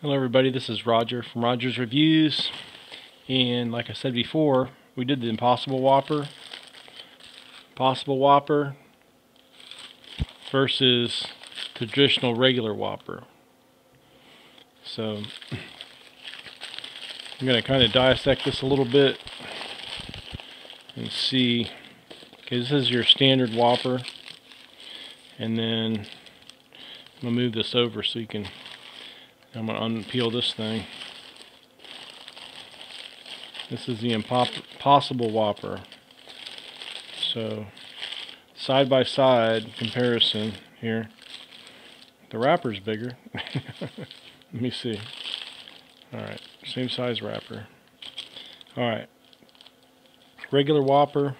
Hello everybody, this is Roger from Roger's Reviews, and like I said before, we did the Impossible Whopper versus traditional regular Whopper. So I'm going to kind of dissect this a little bit and see. Okay, this is your standard Whopper, and then I'm going to move this over so you can. I'm going to unpeel this thing. This is the Impossible Whopper. So, side by side comparison here. The wrapper's bigger. Let me see. Alright, same size wrapper. Alright. Regular Whopper.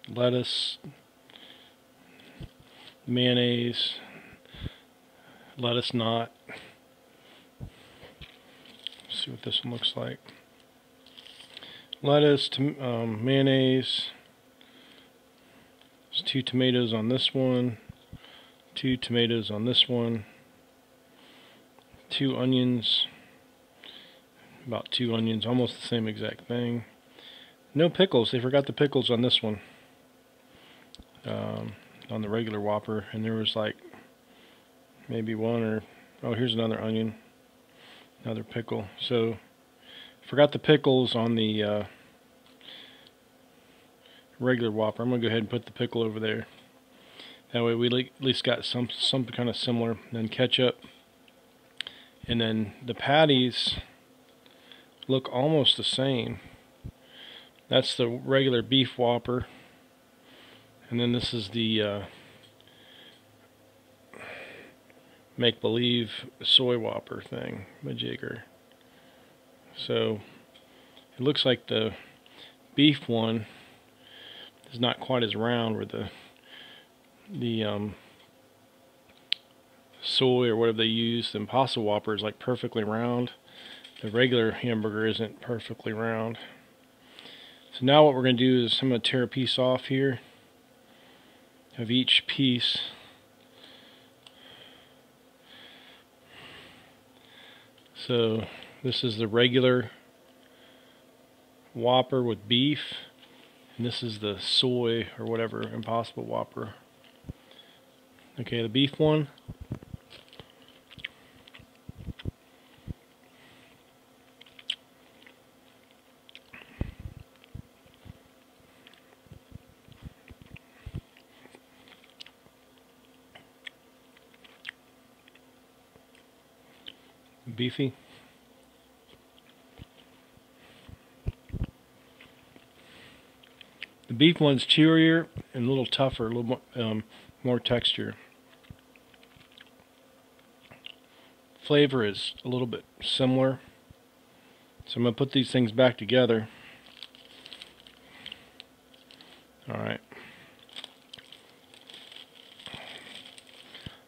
Lettuce. Mayonnaise. Lettuce not. Let's see what this one looks like. Lettuce, mayonnaise. There's 2 tomatoes on this one. 2 tomatoes on this one. 2 onions. About 2 onions, almost the same exact thing. No pickles. They forgot the pickles on this one. On the regular Whopper, and there was like maybe one or, oh, here's another onion, another pickle. So forgot the pickles on the regular Whopper. I'm gonna go ahead and put the pickle over there. That way we at least got some kind of similar. And then ketchup, and then the patties look almost the same. That's the regular beef Whopper, and then this is the make-believe soy Whopper thing, majigger. So it looks like the beef one is not quite as round, where the soy or whatever they use, the Impossible Whopper, is like perfectly round. The regular hamburger isn't perfectly round. So now what we're going to do is I'm going to tear a piece off here of each piece. So this is the regular Whopper with beef, and this is the soy or whatever Impossible Whopper. Okay, the beef one. Beefy. The beef one's chewier and a little tougher, a little more texture. Flavor is a little bit similar. So I'm going to put these things back together. Alright.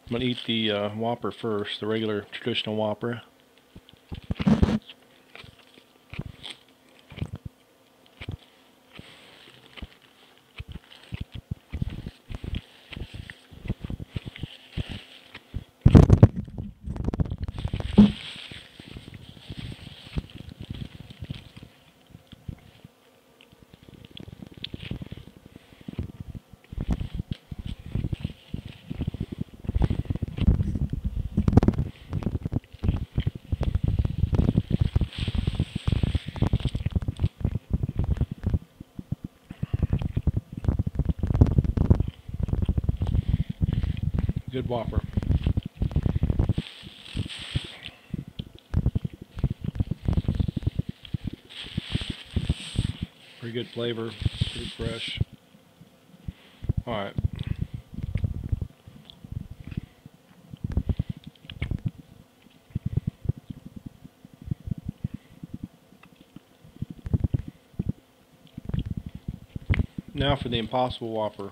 I'm going to eat the Whopper first, the regular traditional Whopper. Good Whopper. Pretty good flavor, pretty fresh. Alright. Now for the Impossible Whopper.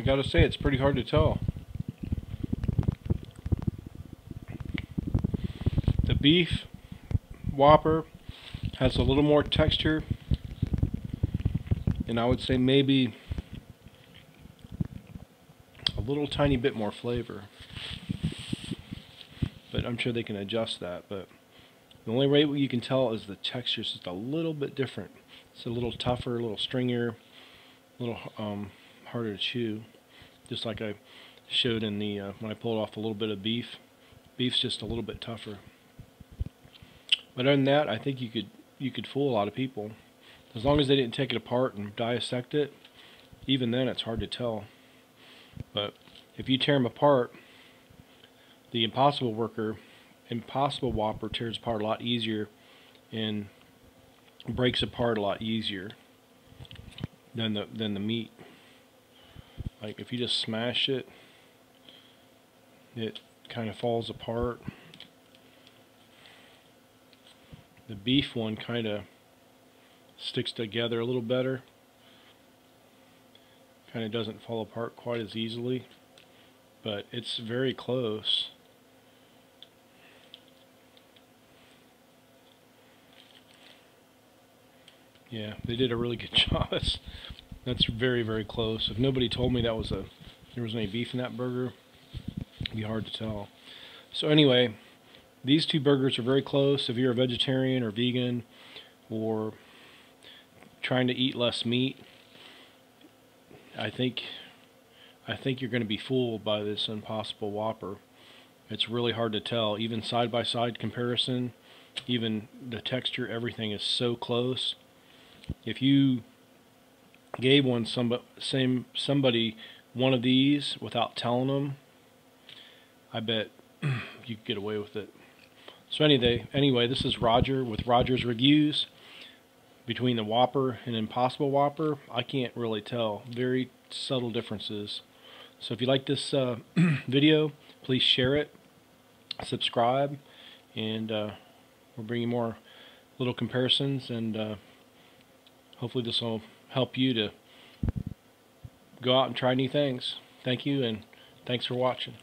gotta say, it's pretty hard to tell. The beef Whopper has a little more texture, and I would say maybe a little tiny bit more flavor. But I'm sure they can adjust that. But the only way you can tell is the texture is just a little bit different. It's a little tougher, a little stringier, a little harder to chew. Just like I showed in the when I pulled off a little bit of beef. Beef's just a little bit tougher. But other than that, I think you could fool a lot of people. As long as they didn't take it apart and dissect it, even then it's hard to tell. But if you tear them apart, the Impossible Whopper tears apart a lot easier and breaks apart a lot easier than the meat. Like if you just smash it, it kind of falls apart. The beef one kind of sticks together a little better. Kind of doesn't fall apart quite as easily, but it's very close. Yeah, they did a really good job. That's very, very close. If nobody told me there was any beef in that burger, it'd be hard to tell. So anyway, these two burgers are very close. If you're a vegetarian or vegan or trying to eat less meat, I think you're going to be fooled by this Impossible Whopper. It's really hard to tell. Even side-by-side comparison, even the texture, everything is so close. If you gave somebody one of these without telling them, I bet you could get away with it. So anyway, this is Roger with Roger's Reviews. Between the Whopper and Impossible Whopper, I can't really tell. Very subtle differences. So if you like this video, please share it, subscribe, and we're bringing more little comparisons, and hopefully this will help you to go out and try new things. Thank you, and thanks for watching.